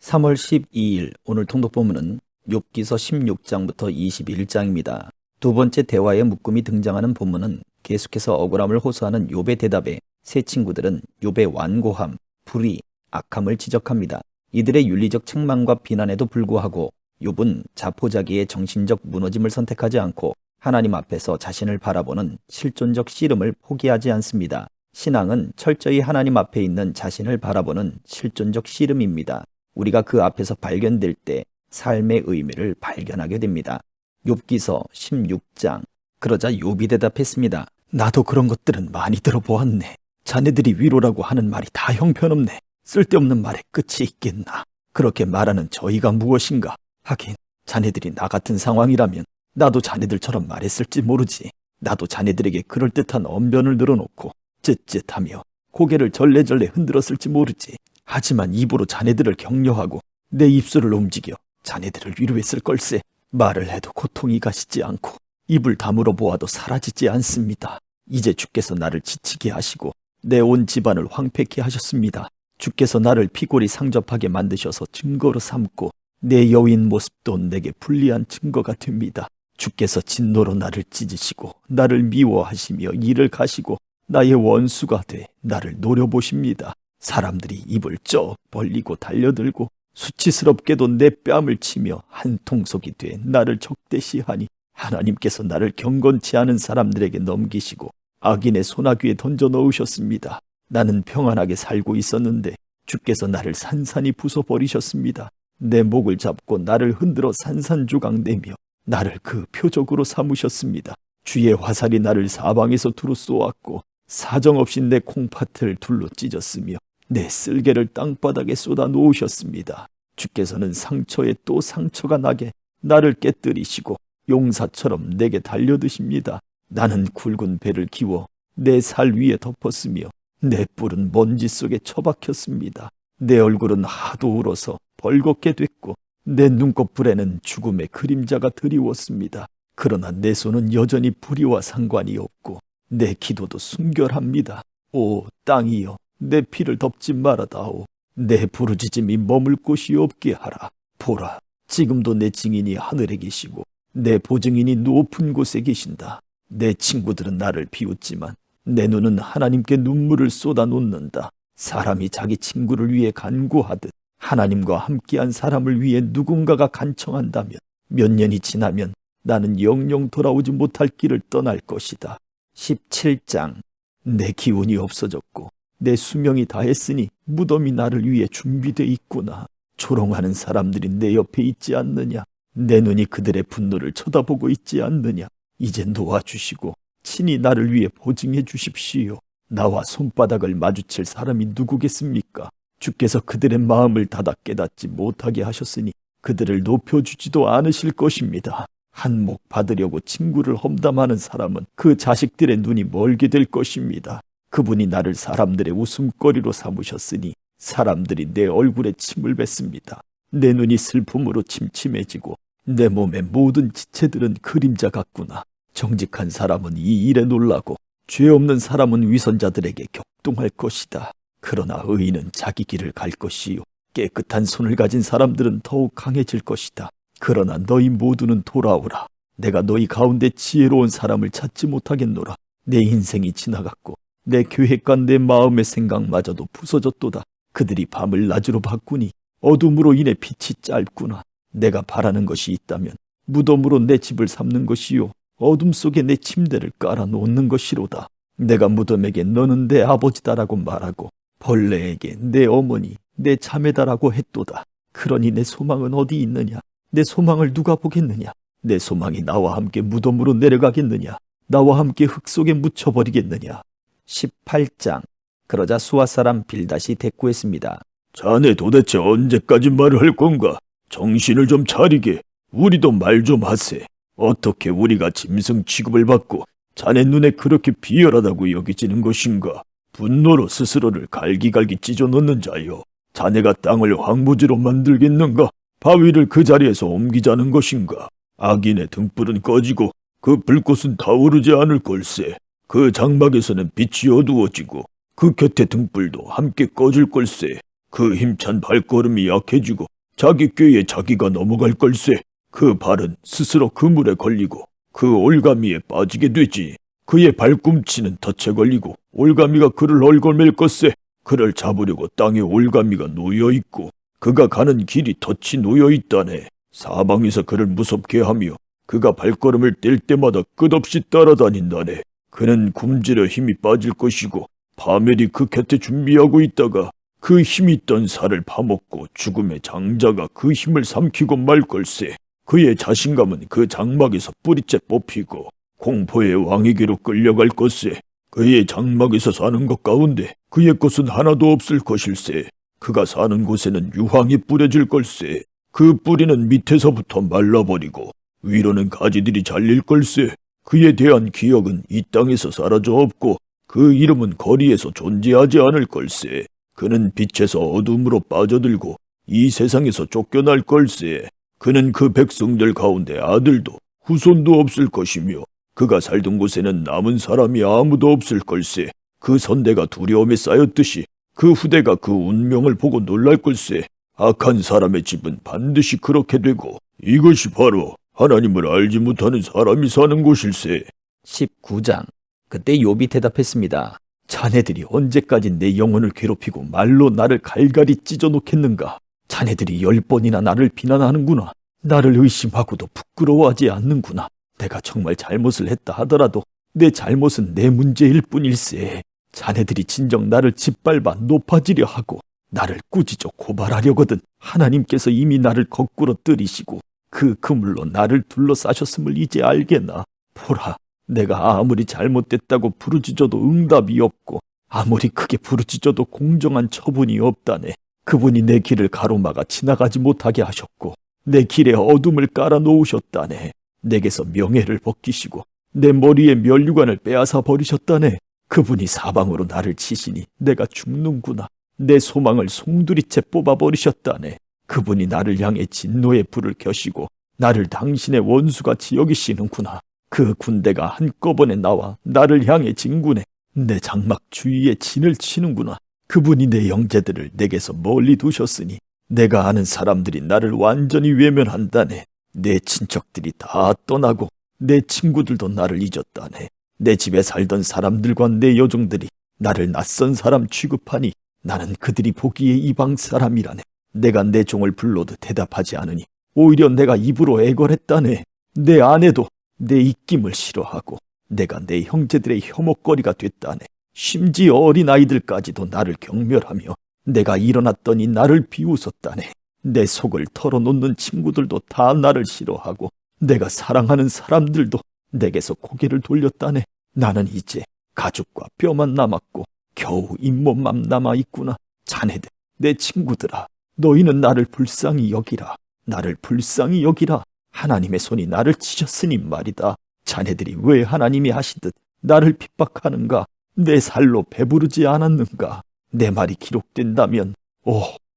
3월 12일 오늘 통독본문은 욥기서 16장부터 21장입니다. 두 번째 대화의 묶음이 등장하는 본문은 계속해서 억울함을 호소하는 욥의 대답에 세 친구들은 욥의 완고함, 불의, 악함을 지적합니다. 이들의 윤리적 책망과 비난에도 불구하고 욥은 자포자기의 정신적 무너짐을 선택하지 않고 하나님 앞에서 자신을 바라보는 실존적 씨름을 포기하지 않습니다. 신앙은 철저히 하나님 앞에 있는 자신을 바라보는 실존적 씨름입니다. 우리가 그 앞에서 발견될 때 삶의 의미를 발견하게 됩니다. 욥기서 16장. 그러자 욥이 대답했습니다. 나도 그런 것들은 많이 들어보았네. 자네들이 위로라고 하는 말이 다 형편없네. 쓸데없는 말에 끝이 있겠나. 그렇게 말하는 저희가 무엇인가. 하긴 자네들이 나 같은 상황이라면 나도 자네들처럼 말했을지 모르지. 나도 자네들에게 그럴듯한 언변을 늘어놓고 쯧쯧하며 고개를 절레절레 흔들었을지 모르지. 하지만 입으로 자네들을 격려하고 내 입술을 움직여 자네들을 위로했을 걸세. 말을 해도 고통이 가시지 않고 입을 다물어 보아도 사라지지 않습니다. 이제 주께서 나를 지치게 하시고 내 온 집안을 황폐케 하셨습니다. 주께서 나를 피골이 상접하게 만드셔서 증거로 삼고 내 여인 모습도 내게 불리한 증거가 됩니다. 주께서 진노로 나를 찢으시고 나를 미워하시며 이를 가시고 나의 원수가 돼 나를 노려보십니다. 사람들이 입을 쩍 벌리고 달려들고 수치스럽게도 내 뺨을 치며 한 통속이 돼 나를 적대시하니 하나님께서 나를 경건치 않은 사람들에게 넘기시고 악인의 소나귀에 던져 넣으셨습니다. 나는 평안하게 살고 있었는데 주께서 나를 산산이 부숴버리셨습니다. 내 목을 잡고 나를 흔들어 산산조각내며 나를 그 표적으로 삼으셨습니다. 주의 화살이 나를 사방에서 두루 쏘았고 사정없이 내 콩팥을 둘로 찢었으며 내 쓸개를 땅바닥에 쏟아 놓으셨습니다. 주께서는 상처에 또 상처가 나게 나를 깨뜨리시고 용사처럼 내게 달려드십니다. 나는 굵은 배를 기워 내 살 위에 덮었으며 내 뿔은 먼지 속에 처박혔습니다. 내 얼굴은 하도 울어서 벌겋게 됐고 내 눈꺼풀에는 죽음의 그림자가 드리웠습니다. 그러나 내 손은 여전히 불의와 상관이 없고 내 기도도 순결합니다. 오 땅이여, 내 피를 덮지 말아다오. 내 부르짖음이 머물 곳이 없게 하라. 보라, 지금도 내 증인이 하늘에 계시고 내 보증인이 높은 곳에 계신다. 내 친구들은 나를 비웃지만 내 눈은 하나님께 눈물을 쏟아놓는다. 사람이 자기 친구를 위해 간구하듯 하나님과 함께한 사람을 위해 누군가가 간청한다면 몇 년이 지나면 나는 영영 돌아오지 못할 길을 떠날 것이다. 17장. 내 기운이 없어졌고 내 수명이 다했으니 무덤이 나를 위해 준비돼 있구나. 조롱하는 사람들이 내 옆에 있지 않느냐. 내 눈이 그들의 분노를 쳐다보고 있지 않느냐. 이제 놓아주시고 친히 나를 위해 보증해 주십시오. 나와 손바닥을 마주칠 사람이 누구겠습니까? 주께서 그들의 마음을 닫아 깨닫지 못하게 하셨으니 그들을 높여주지도 않으실 것입니다. 한몫 받으려고 친구를 험담하는 사람은 그 자식들의 눈이 멀게 될 것입니다. 그분이 나를 사람들의 웃음거리로 삼으셨으니 사람들이 내 얼굴에 침을 뱉습니다. 내 눈이 슬픔으로 침침해지고 내 몸의 모든 지체들은 그림자 같구나. 정직한 사람은 이 일에 놀라고 죄 없는 사람은 위선자들에게 격동할 것이다. 그러나 의인은 자기 길을 갈 것이요 깨끗한 손을 가진 사람들은 더욱 강해질 것이다. 그러나 너희 모두는 돌아오라. 내가 너희 가운데 지혜로운 사람을 찾지 못하겠노라. 내 인생이 지나갔고 내 계획과 내 마음의 생각마저도 부서졌도다. 그들이 밤을 낮으로 바꾸니 어둠으로 인해 빛이 짧구나. 내가 바라는 것이 있다면 무덤으로 내 집을 삼는 것이요 어둠 속에 내 침대를 깔아 놓는 것이로다. 내가 무덤에게 너는 내 아버지다라고 말하고 벌레에게 내 어머니, 내 자매다라고 했도다. 그러니 내 소망은 어디 있느냐? 내 소망을 누가 보겠느냐? 내 소망이 나와 함께 무덤으로 내려가겠느냐? 나와 함께 흙 속에 묻혀버리겠느냐? 18장. 그러자 수아 사람 빌닷이 대꾸했습니다. 자네 도대체 언제까지 말을 할 건가? 정신을 좀 차리게. 우리도 말 좀 하세. 어떻게 우리가 짐승 취급을 받고 자네 눈에 그렇게 비열하다고 여기지는 것인가? 분노로 스스로를 갈기갈기 찢어놓는 자여. 자네가 땅을 황무지로 만들겠는가? 바위를 그 자리에서 옮기자는 것인가? 악인의 등불은 꺼지고 그 불꽃은 타오르지 않을 걸세. 그 장막에서는 빛이 어두워지고 그 곁에 등불도 함께 꺼질 걸세. 그 힘찬 발걸음이 약해지고 자기 꾀에 자기가 넘어갈 걸세. 그 발은 스스로 그물에 걸리고 그 올가미에 빠지게 되지. 그의 발꿈치는 덫에 걸리고 올가미가 그를 얽어맬 것세. 그를 잡으려고 땅에 올가미가 놓여있고 그가 가는 길이 덫이 놓여있다네. 사방에서 그를 무섭게 하며 그가 발걸음을 뗄 때마다 끝없이 따라다닌다네. 그는 굶주려 힘이 빠질 것이고 파멸이 그 곁에 준비하고 있다가 그 힘이 있던 살을 파먹고 죽음의 장자가 그 힘을 삼키고 말 걸세. 그의 자신감은 그 장막에서 뿌리째 뽑히고 공포의 왕에게로 끌려갈 것세. 그의 장막에서 사는 것 가운데 그의 것은 하나도 없을 것일세. 그가 사는 곳에는 유황이 뿌려질 걸세. 그 뿌리는 밑에서부터 말라버리고 위로는 가지들이 잘릴 걸세. 그에 대한 기억은 이 땅에서 사라져 없고 그 이름은 거리에서 존재하지 않을 걸세. 그는 빛에서 어둠으로 빠져들고 이 세상에서 쫓겨날 걸세. 그는 그 백성들 가운데 아들도 후손도 없을 것이며 그가 살던 곳에는 남은 사람이 아무도 없을 걸세. 그 선대가 두려움에 쌓였듯이 그 후대가 그 운명을 보고 놀랄 걸세. 악한 사람의 집은 반드시 그렇게 되고 이것이 바로 하나님을 알지 못하는 사람이 사는 곳일세. 19장. 그때 욥이 대답했습니다. 자네들이 언제까지 내 영혼을 괴롭히고 말로 나를 갈갈이 찢어 놓겠는가? 자네들이 10번이나 나를 비난하는구나. 나를 의심하고도 부끄러워하지 않는구나. 내가 정말 잘못을 했다 하더라도 내 잘못은 내 문제일 뿐일세. 자네들이 진정 나를 짓밟아 높아지려 하고 나를 꾸짖어 고발하려거든 하나님께서 이미 나를 거꾸로 들이시고 그 그물로 나를 둘러싸셨음을 이제 알겠나. 보라, 내가 아무리 잘못됐다고 부르짖어도 응답이 없고 아무리 크게 부르짖어도 공정한 처분이 없다네. 그분이 내 길을 가로막아 지나가지 못하게 하셨고 내 길에 어둠을 깔아 놓으셨다네. 내게서 명예를 벗기시고 내 머리에 면류관을 빼앗아 버리셨다네. 그분이 사방으로 나를 치시니 내가 죽는구나. 내 소망을 송두리째 뽑아버리셨다네. 그분이 나를 향해 진노의 불을 켜시고 나를 당신의 원수같이 여기시는구나. 그 군대가 한꺼번에 나와 나를 향해 진군해 내 장막 주위에 진을 치는구나. 그분이 내 형제들을 내게서 멀리 두셨으니 내가 아는 사람들이 나를 완전히 외면한다네. 내 친척들이 다 떠나고 내 친구들도 나를 잊었다네. 내 집에 살던 사람들과 내 여종들이 나를 낯선 사람 취급하니 나는 그들이 보기에 이방 사람이라네. 내가 내 종을 불러도 대답하지 않으니 오히려 내가 입으로 애걸했다네. 내 아내도 내 입김을 싫어하고 내가 내 형제들의 혐오거리가 됐다네. 심지어 어린아이들까지도 나를 경멸하며 내가 일어났더니 나를 비웃었다네. 내 속을 털어놓는 친구들도 다 나를 싫어하고 내가 사랑하는 사람들도 내게서 고개를 돌렸다네. 나는 이제 가죽과 뼈만 남았고 겨우 잇몸만 남아있구나. 자네들, 내 친구들아, 너희는 나를 불쌍히 여기라. 나를 불쌍히 여기라. 하나님의 손이 나를 치셨으니 말이다. 자네들이 왜 하나님이 하시듯 나를 핍박하는가? 내 살로 배부르지 않았는가? 내 말이 기록된다면,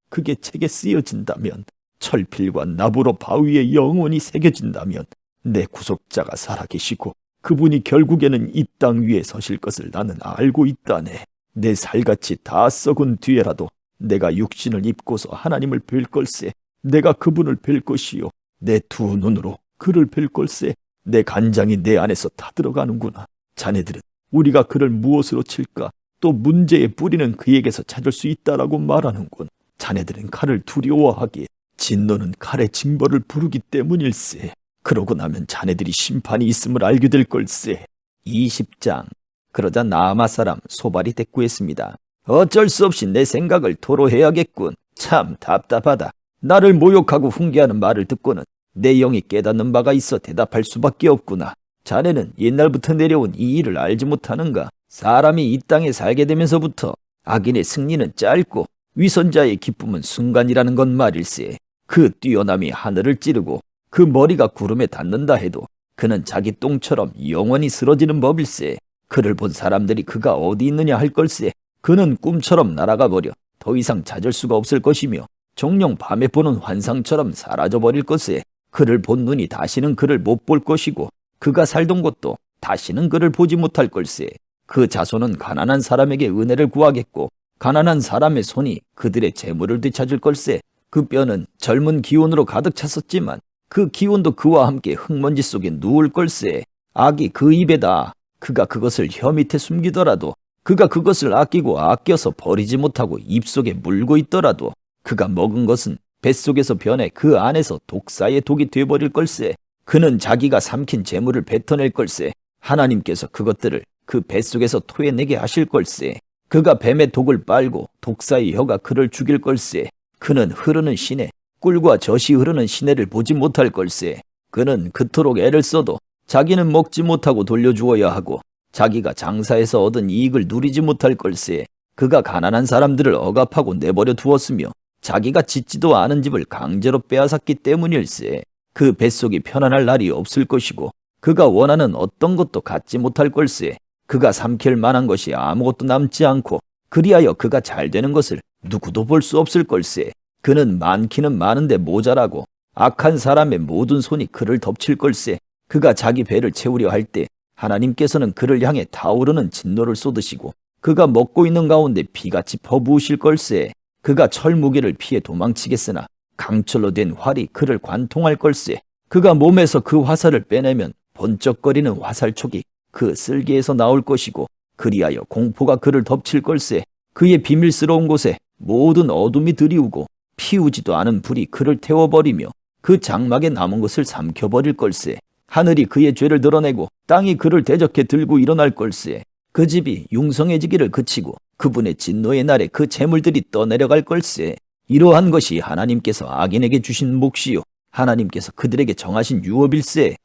그게 책에 쓰여진다면, 철필과 나부로 바위에 영원히 새겨진다면 내 구속자가 살아계시고 그분이 결국에는 이 땅 위에 서실 것을 나는 알고 있다네. 내 살같이 다 썩은 뒤에라도 내가 육신을 입고서 하나님을 뵐 걸세. 내가 그분을 뵐 것이요 내 두 눈으로 그를 뵐 걸세. 내 간장이 내 안에서 타들어가는구나. 자네들은 우리가 그를 무엇으로 칠까? 또 문제의 뿌리는 그에게서 찾을 수 있다라고 말하는군. 자네들은 칼을 두려워하기에 진노는 칼의 징벌을 부르기 때문일세. 그러고 나면 자네들이 심판이 있음을 알게 될 걸세. 20장. 그러자 나아마 사람 소발이 대꾸했습니다. 어쩔 수 없이 내 생각을 토로해야겠군. 참 답답하다. 나를 모욕하고 훈계하는 말을 듣고는 내 영이 깨닫는 바가 있어 대답할 수밖에 없구나. 자네는 옛날부터 내려온 이 일을 알지 못하는가? 사람이 이 땅에 살게 되면서부터 악인의 승리는 짧고 위선자의 기쁨은 순간이라는 건 말일세. 그 뛰어남이 하늘을 찌르고 그 머리가 구름에 닿는다 해도 그는 자기 똥처럼 영원히 쓰러지는 법일세. 그를 본 사람들이 그가 어디 있느냐 할 걸세. 그는 꿈처럼 날아가 버려 더 이상 찾을 수가 없을 것이며 정녕 밤에 보는 환상처럼 사라져버릴 것에 그를 본 눈이 다시는 그를 못 볼 것이고 그가 살던 곳도 다시는 그를 보지 못할 걸세. 그 자손은 가난한 사람에게 은혜를 구하겠고 가난한 사람의 손이 그들의 재물을 되찾을 걸세. 그 뼈는 젊은 기운으로 가득 찼었지만 그 기운도 그와 함께 흙먼지 속에 누울 걸세. 악이 그 입에다. 그가 그것을 혀 밑에 숨기더라도, 그가 그것을 아끼고 아껴서 버리지 못하고 입속에 물고 있더라도 그가 먹은 것은 뱃속에서 변해 그 안에서 독사의 독이 돼버릴 걸세. 그는 자기가 삼킨 재물을 뱉어낼 걸세. 하나님께서 그것들을 그 뱃속에서 토해내게 하실 걸세. 그가 뱀의 독을 빨고 독사의 혀가 그를 죽일 걸세. 그는 흐르는 시내, 꿀과 젖이 흐르는 시내를 보지 못할 걸세. 그는 그토록 애를 써도 자기는 먹지 못하고 돌려주어야 하고 자기가 장사해서 얻은 이익을 누리지 못할 걸세. 그가 가난한 사람들을 억압하고 내버려 두었으며 자기가 짓지도 않은 집을 강제로 빼앗았기 때문일세. 그 뱃속이 편안할 날이 없을 것이고 그가 원하는 어떤 것도 갖지 못할 걸세. 그가 삼킬 만한 것이 아무것도 남지 않고 그리하여 그가 잘 되는 것을 누구도 볼 수 없을 걸세. 그는 많기는 많은데 모자라고 악한 사람의 모든 손이 그를 덮칠 걸세. 그가 자기 배를 채우려 할 때 하나님께서는 그를 향해 타오르는 진노를 쏟으시고 그가 먹고 있는 가운데 피같이 퍼부으실 걸세. 그가 철무기를 피해 도망치겠으나 강철로 된 활이 그를 관통할 걸세. 그가 몸에서 그 화살을 빼내면 번쩍거리는 화살촉이 그 쓸개에서 나올 것이고 그리하여 공포가 그를 덮칠 걸세. 그의 비밀스러운 곳에 모든 어둠이 드리우고 피우지도 않은 불이 그를 태워버리며 그 장막에 남은 것을 삼켜버릴 걸세. 하늘이 그의 죄를 드러내고 땅이 그를 대적해 들고 일어날 걸세. 그 집이 융성해지기를 그치고 그분의 진노의 날에 그 재물들이 떠내려갈 걸세. 이러한 것이 하나님께서 악인에게 주신 몫이요 하나님께서 그들에게 정하신 유업일세.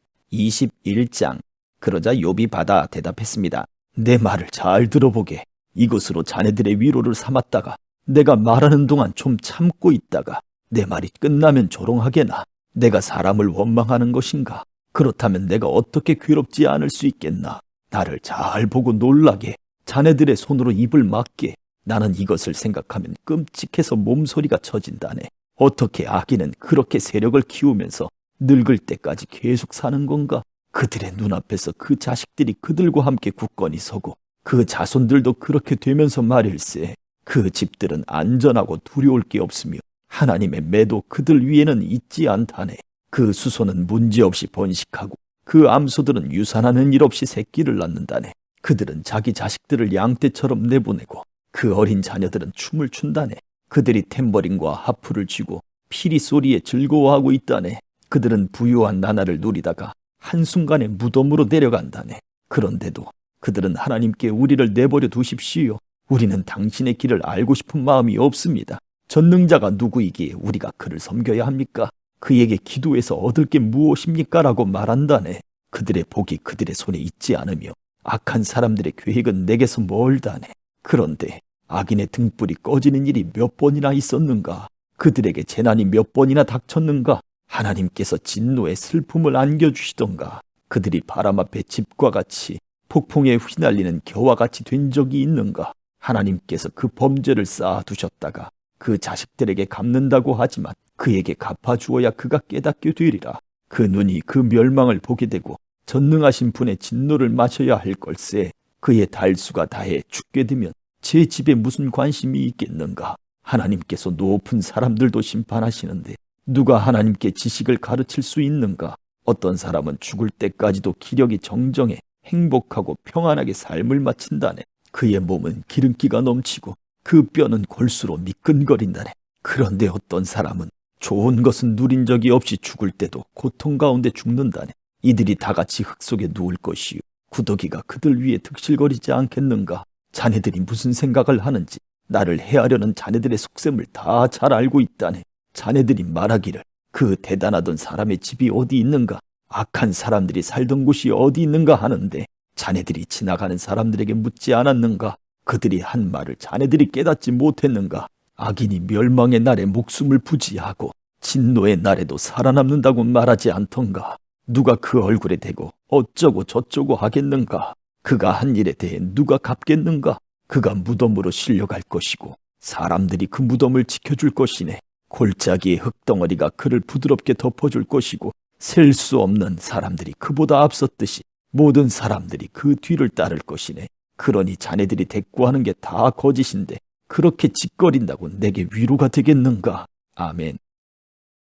21장. 그러자 욥이 받아 대답했습니다. 내 말을 잘 들어보게. 이것으로 자네들의 위로를 삼았다가 내가 말하는 동안 좀 참고 있다가 내 말이 끝나면 조롱하게나. 내가 사람을 원망하는 것인가? 그렇다면 내가 어떻게 괴롭지 않을 수 있겠나? 나를 잘 보고 놀라게. 자네들의 손으로 입을 막게. 나는 이것을 생각하면 끔찍해서 몸소리가 쳐진다네. 어떻게 악인은 그렇게 세력을 키우면서 늙을 때까지 계속 사는 건가? 그들의 눈앞에서 그 자식들이 그들과 함께 굳건히 서고 그 자손들도 그렇게 되면서 말일세. 그 집들은 안전하고 두려울 게 없으며 하나님의 매도 그들 위에는 있지 않다네. 그 수소는 문제없이 번식하고 그 암소들은 유산하는 일 없이 새끼를 낳는다네. 그들은 자기 자식들을 양떼처럼 내보내고 그 어린 자녀들은 춤을 춘다네. 그들이 탬버린과 하프를 쥐고 피리 소리에 즐거워하고 있다네. 그들은 부유한 나날을 누리다가 한순간에 무덤으로 내려간다네. 그런데도 그들은 하나님께 우리를 내버려 두십시오. 우리는 당신의 길을 알고 싶은 마음이 없습니다. 전능자가 누구이기에 우리가 그를 섬겨야 합니까? 그에게 기도해서 얻을 게 무엇입니까? 라고 말한다네. 그들의 복이 그들의 손에 있지 않으며 악한 사람들의 계획은 내게서 멀다네. 그런데 악인의 등불이 꺼지는 일이 몇 번이나 있었는가? 그들에게 재난이 몇 번이나 닥쳤는가? 하나님께서 진노의 슬픔을 안겨주시던가? 그들이 바람 앞에 집과 같이 폭풍에 휘날리는 겨와 같이 된 적이 있는가? 하나님께서 그 범죄를 쌓아두셨다가 그 자식들에게 갚는다고 하지만 그에게 갚아주어야 그가 깨닫게 되리라. 그 눈이 그 멸망을 보게 되고 전능하신 분의 진노를 마셔야 할 걸세. 그의 달수가 다해 죽게 되면 제 집에 무슨 관심이 있겠는가? 하나님께서 높은 사람들도 심판하시는데 누가 하나님께 지식을 가르칠 수 있는가? 어떤 사람은 죽을 때까지도 기력이 정정해 행복하고 평안하게 삶을 마친다네. 그의 몸은 기름기가 넘치고 그 뼈는 골수로 미끈거린다네. 그런데 어떤 사람은 좋은 것은 누린 적이 없이 죽을 때도 고통 가운데 죽는다네. 이들이 다 같이 흙 속에 누울 것이요 구더기가 그들 위에 득실거리지 않겠는가? 자네들이 무슨 생각을 하는지 나를 해하려는 자네들의 속셈을 다 잘 알고 있다네. 자네들이 말하기를 그 대단하던 사람의 집이 어디 있는가? 악한 사람들이 살던 곳이 어디 있는가 하는데 자네들이 지나가는 사람들에게 묻지 않았는가? 그들이 한 말을 자네들이 깨닫지 못했는가? 악인이 멸망의 날에 목숨을 부지하고 진노의 날에도 살아남는다고 말하지 않던가? 누가 그 얼굴에 대고 어쩌고 저쩌고 하겠는가? 그가 한 일에 대해 누가 갚겠는가? 그가 무덤으로 실려갈 것이고 사람들이 그 무덤을 지켜줄 것이네. 골짜기의 흙덩어리가 그를 부드럽게 덮어줄 것이고 셀 수 없는 사람들이 그보다 앞섰듯이 모든 사람들이 그 뒤를 따를 것이네. 그러니 자네들이 대꾸하는 게 다 거짓인데 그렇게 짓거린다고 내게 위로가 되겠는가? 아멘.